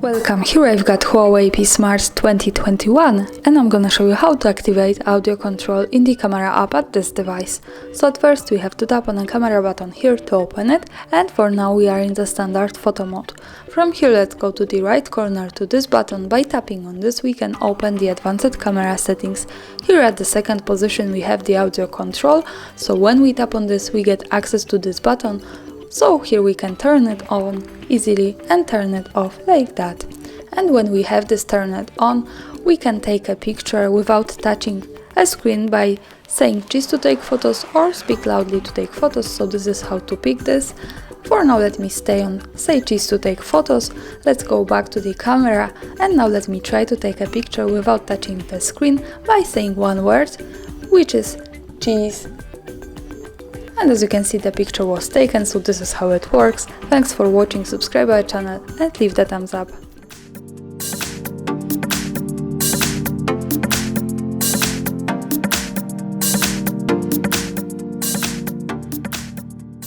Welcome, here I've got HUAWEI P Smart 2021 and I'm gonna show you how to activate audio control in the camera app at this device. So at first we have to tap on the camera button here to open it, and for now we are in the standard photo mode. From here let's go to the right corner to this button. By tapping on this we can open the advanced camera settings. Here at the second position we have the audio control, so when we tap on this we get access to this button. So here we can turn it on easily and turn it off like that. And when we have this turned on, we can take a picture without touching a screen by saying cheese to take photos or speak loudly to take photos. So this is how to pick this. For now let me stay on say cheese to take photos. Let's go back to the camera and now let me try to take a picture without touching the screen by saying one word, which is cheese. And as you can see, the picture was taken, so this is how it works. Thanks for watching, subscribe our channel and leave the thumbs up.